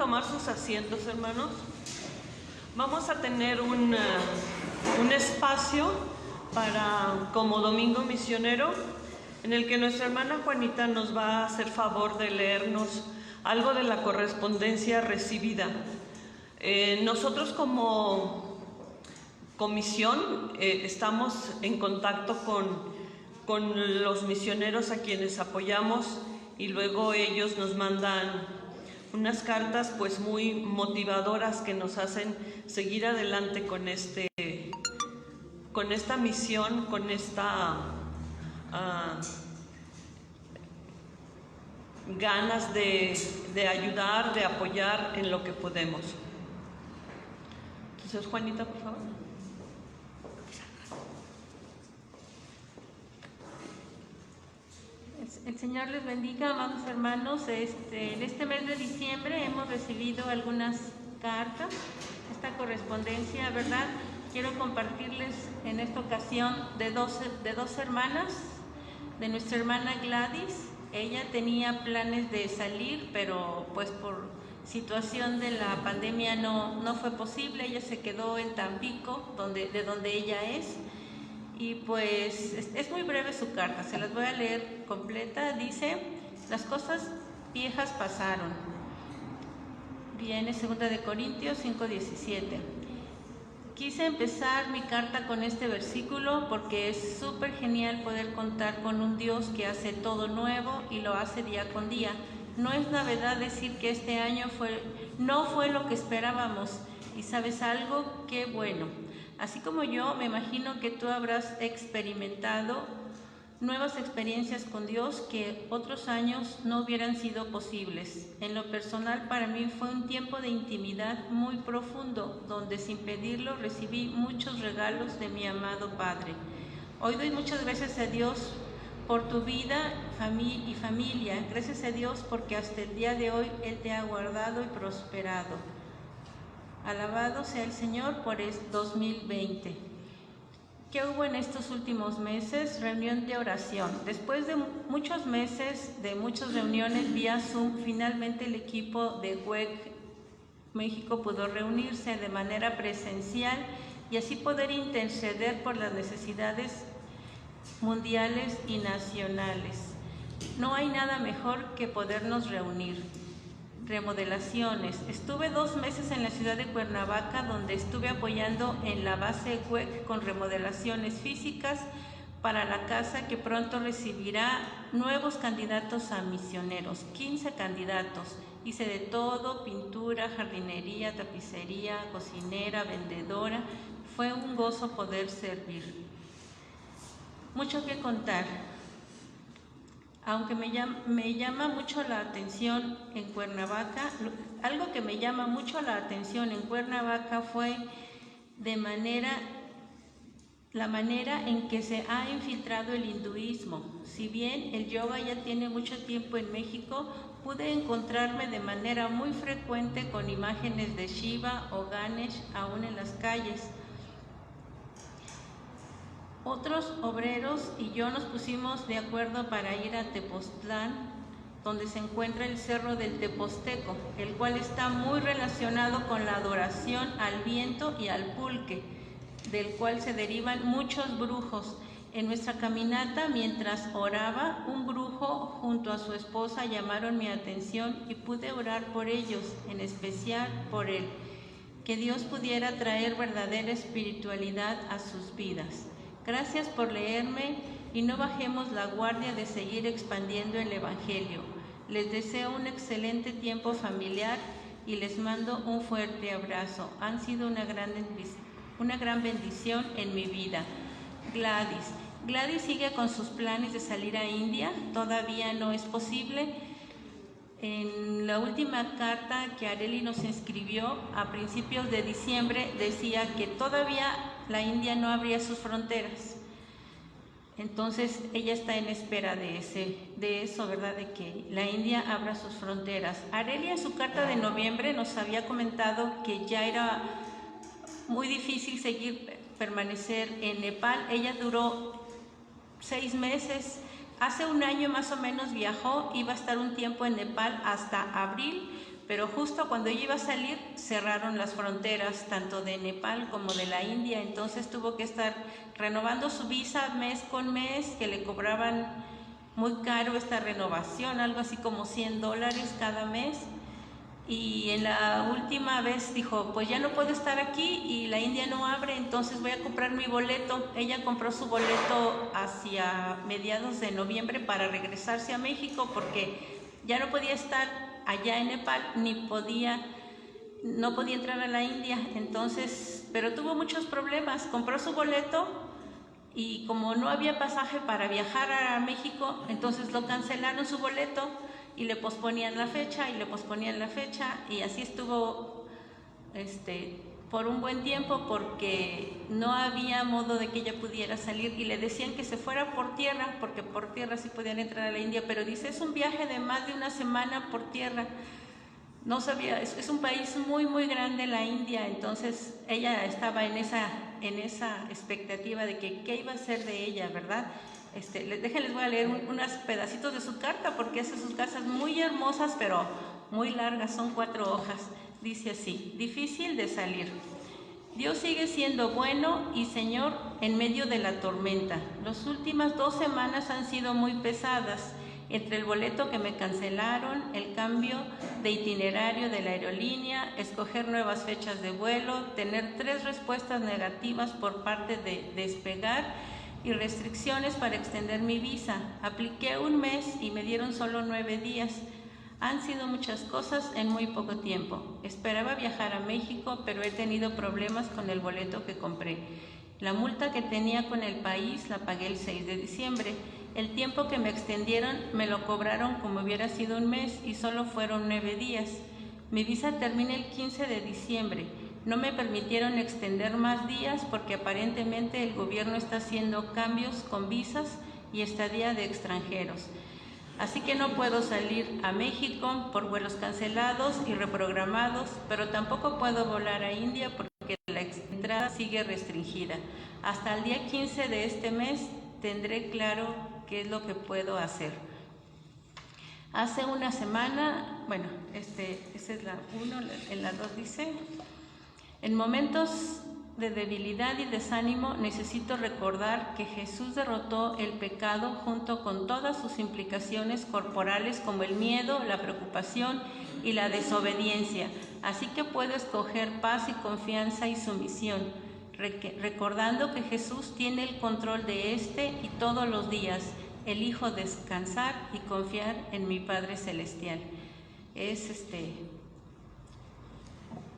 tomar sus asientos, hermanos. Vamos a tener un espacio como Domingo Misionero, en el que nuestra hermana Juanita nos va a hacer favor de leernos algo de la correspondencia recibida. Nosotros como comisión estamos en contacto con los misioneros a quienes apoyamos, y luego ellos nos mandan unas cartas pues muy motivadoras que nos hacen seguir adelante con esta misión, con esta ganas de ayudar, de apoyar en lo que podemos. Entonces, Juanita, por favor. El Señor les bendiga, amados hermanos. En este mes de diciembre hemos recibido algunas cartas, esta correspondencia, ¿verdad? Quiero compartirles en esta ocasión de dos hermanas, de nuestra hermana Gladys. Ella tenía planes de salir, pero pues por situación de la pandemia no fue posible. Ella se quedó en Tampico, de donde ella es. Y pues es muy breve su carta, se las voy a leer completa. Dice: las cosas viejas pasaron. Viene 2 de Corintios 5:17. Quise empezar mi carta con este versículo porque es súper genial poder contar con un Dios que hace todo nuevo y lo hace día con día. No es novedad decir que este año no fue lo que esperábamos. Y ¿sabes algo? ¡Qué bueno! Así como yo, me imagino que tú habrás experimentado nuevas experiencias con Dios que otros años no hubieran sido posibles. En lo personal, para mí fue un tiempo de intimidad muy profundo, donde sin pedirlo recibí muchos regalos de mi amado Padre. Hoy doy muchas gracias a Dios por tu vida y familia. Gracias a Dios porque hasta el día de hoy Él te ha guardado y prosperado. Alabado sea el Señor por 2020. ¿Qué hubo en estos últimos meses? Reunión de oración. Después de muchos meses, de muchas reuniones vía Zoom, finalmente el equipo de WEC México pudo reunirse de manera presencial y así poder interceder por las necesidades mundiales y nacionales. No hay nada mejor que podernos reunir. Remodelaciones. Estuve 2 meses en la ciudad de Cuernavaca, donde estuve apoyando en la base WEC con remodelaciones físicas para la casa que pronto recibirá nuevos candidatos a misioneros, 15 candidatos. Hice de todo: pintura, jardinería, tapicería, cocinera, vendedora. Fue un gozo poder servir. Mucho que contar. Aunque me llama mucho la atención en Cuernavaca, algo que me llama mucho la atención en Cuernavaca fue la manera en que se ha infiltrado el hinduismo. Si bien el yoga ya tiene mucho tiempo en México, pude encontrarme de manera muy frecuente con imágenes de Shiva o Ganesh aún en las calles. Otros obreros y yo nos pusimos de acuerdo para ir a Tepoztlán, donde se encuentra el Cerro del Teposteco, el cual está muy relacionado con la adoración al viento y al pulque, del cual se derivan muchos brujos. En nuestra caminata, mientras oraba, un brujo junto a su esposa llamaron mi atención y pude orar por ellos, en especial por él, que Dios pudiera traer verdadera espiritualidad a sus vidas. Gracias por leerme y no bajemos la guardia de seguir expandiendo el Evangelio. Les deseo un excelente tiempo familiar y les mando un fuerte abrazo. Han sido una gran bendición en mi vida. Gladys. Gladys sigue con sus planes de salir a India. Todavía no es posible. En la última carta que Areli nos escribió a principios de diciembre decía que todavía la India no abría sus fronteras. Entonces ella está en espera de eso, ¿verdad? De que la India abra sus fronteras. Areli en su carta de noviembre nos había comentado que ya era muy difícil permanecer en Nepal. Ella duró 6 meses. Hace un año más o menos viajó, iba a estar un tiempo en Nepal hasta abril, pero justo cuando ella iba a salir cerraron las fronteras tanto de Nepal como de la India, entonces tuvo que estar renovando su visa mes con mes, que le cobraban muy caro esta renovación, algo así como $100 cada mes. Y en la última vez dijo, pues ya no puedo estar aquí y la India no abre, entonces voy a comprar mi boleto. Ella compró su boleto hacia mediados de noviembre para regresarse a México porque ya no podía estar allá en Nepal no podía entrar a la India. Entonces, pero tuvo muchos problemas. Compró su boleto y como no había pasaje para viajar a México, entonces lo cancelaron su boleto y le posponían la fecha y así estuvo por un buen tiempo porque no había modo de que ella pudiera salir y le decían que se fuera por tierra porque por tierra sí podían entrar a la India, pero dice, es un viaje de más de una semana por tierra. No sabía, es un país muy muy grande la India, entonces ella estaba en esa expectativa de que qué iba a ser de ella, ¿verdad? Les voy a leer unos pedacitos de su carta porque hace sus cartas muy hermosas pero muy largas, son 4 hojas. Dice así: difícil de salir. Dios sigue siendo bueno y Señor en medio de la tormenta. Las últimas 2 semanas han sido muy pesadas, entre el boleto que me cancelaron, el cambio de itinerario de la aerolínea, escoger nuevas fechas de vuelo, tener 3 respuestas negativas por parte de Despegar y restricciones para extender mi visa. Apliqué un mes y me dieron solo 9 días. Han sido muchas cosas en muy poco tiempo. Esperaba viajar a México, pero he tenido problemas con el boleto que compré. La multa que tenía con el país la pagué el 6 de diciembre. El tiempo que me extendieron me lo cobraron como hubiera sido un mes y solo fueron 9 días. Mi visa termina el 15 de diciembre. No me permitieron extender más días porque aparentemente el gobierno está haciendo cambios con visas y estadía de extranjeros. Así que no puedo salir a México por vuelos cancelados y reprogramados, pero tampoco puedo volar a India porque la entrada sigue restringida. Hasta el día 15 de este mes tendré claro qué es lo que puedo hacer. Hace una semana, esa es la 1, en la 2 dice: en momentos de debilidad y desánimo necesito recordar que Jesús derrotó el pecado junto con todas sus implicaciones corporales como el miedo, la preocupación y la desobediencia. Así que puedo escoger paz y confianza y sumisión, recordando que Jesús tiene el control de y todos los días. Elijo descansar y confiar en mi Padre Celestial. Es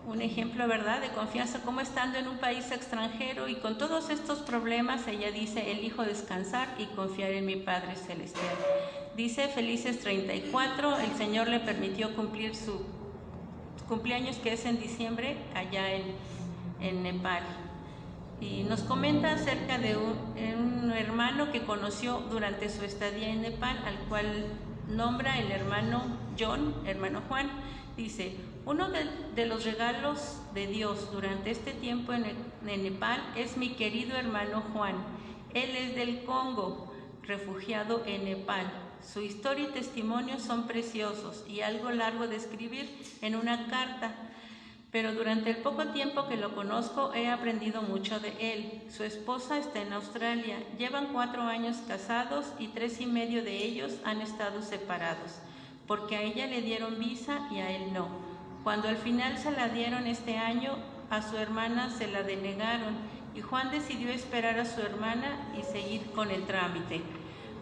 un ejemplo, ¿verdad?, de confianza, como estando en un país extranjero y con todos estos problemas, ella dice, elijo descansar y confiar en mi Padre Celestial. Dice Felices 34, el Señor le permitió cumplir su cumpleaños, que es en diciembre, allá en Nepal. Y nos comenta acerca de un hermano que conoció durante su estadía en Nepal, al cual nombra el hermano Juan. Dice, uno de los regalos de Dios durante este tiempo en Nepal es mi querido hermano Juan. Él es del Congo, refugiado en Nepal. Su historia y testimonio son preciosos y algo largo de escribir en una carta, pero durante el poco tiempo que lo conozco he aprendido mucho de él. Su esposa está en Australia, llevan 4 años casados y 3 y medio de ellos han estado separados, porque a ella le dieron visa y a él no. Cuando al final se la dieron este año, a su hermana se la denegaron y Juan decidió esperar a su hermana y seguir con el trámite.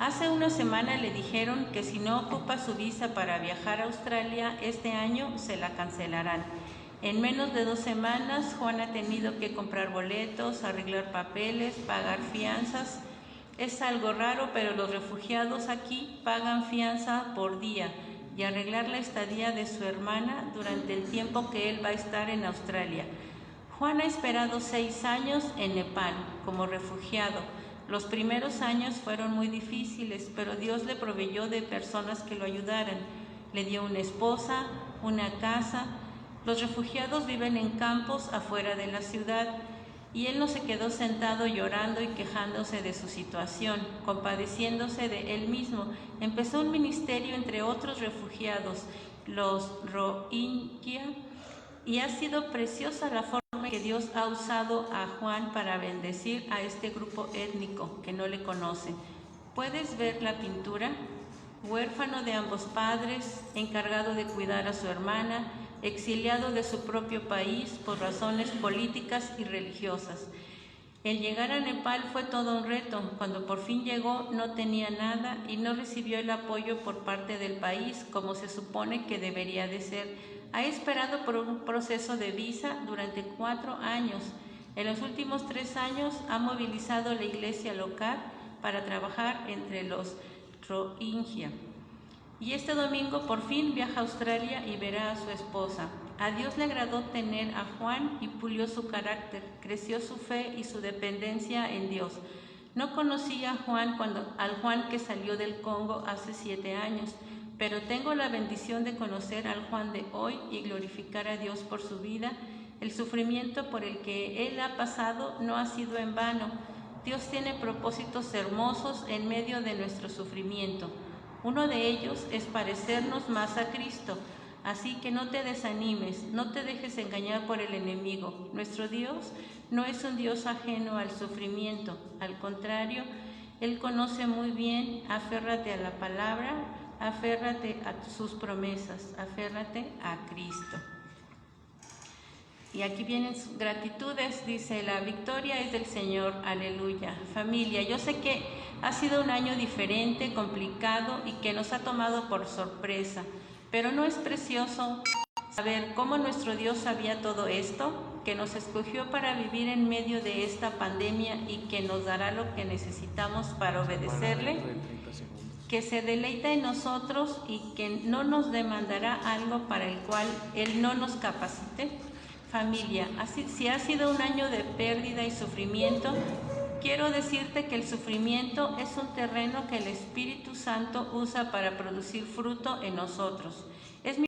Hace una semana le dijeron que si no ocupa su visa para viajar a Australia este año, se la cancelarán. En menos de 2 semanas, Juan ha tenido que comprar boletos, arreglar papeles, pagar fianzas. Es algo raro, pero los refugiados aquí pagan fianza por día y arreglar la estadía de su hermana durante el tiempo que él va a estar en Australia. Juan ha esperado 6 años en Nepal como refugiado. Los primeros años fueron muy difíciles, pero Dios le proveyó de personas que lo ayudaran. Le dio una esposa, una casa. Los refugiados viven en campos afuera de la ciudad. Y él no se quedó sentado llorando y quejándose de su situación, compadeciéndose de él mismo. Empezó un ministerio entre otros refugiados, los Rohingya, y ha sido preciosa la forma en que Dios ha usado a Juan para bendecir a este grupo étnico que no le conoce. ¿Puedes ver la pintura? Huérfano de ambos padres, encargado de cuidar a su hermana, exiliado de su propio país por razones políticas y religiosas. El llegar a Nepal fue todo un reto. Cuando por fin llegó no tenía nada y no recibió el apoyo por parte del país como se supone que debería de ser. Ha esperado por un proceso de visa durante 4 años. En los últimos 3 años ha movilizado la iglesia local para trabajar entre los Rohingya. Y este domingo por fin viaja a Australia y verá a su esposa. A Dios le agradó tener a Juan y pulió su carácter, creció su fe y su dependencia en Dios. No conocía al Juan que salió del Congo hace 7 años, pero tengo la bendición de conocer al Juan de hoy y glorificar a Dios por su vida. El sufrimiento por el que él ha pasado no ha sido en vano. Dios tiene propósitos hermosos en medio de nuestro sufrimiento. Uno de ellos es parecernos más a Cristo, así que no te desanimes, no te dejes engañar por el enemigo. Nuestro Dios no es un Dios ajeno al sufrimiento, al contrario, Él conoce muy bien. Aférrate a la palabra, aférrate a sus promesas, aférrate a Cristo. Y aquí vienen sus gratitudes, dice: la victoria es del Señor, aleluya. Familia, yo sé que ha sido un año diferente, complicado y que nos ha tomado por sorpresa, pero ¿no es precioso saber cómo nuestro Dios sabía todo esto? Que nos escogió para vivir en medio de esta pandemia y que nos dará lo que necesitamos para obedecerle, que se deleita en nosotros y que no nos demandará algo para el cual Él no nos capacite. Familia, si ha sido un año de pérdida y sufrimiento, quiero decirte que el sufrimiento es un terreno que el Espíritu Santo usa para producir fruto en nosotros. Es mi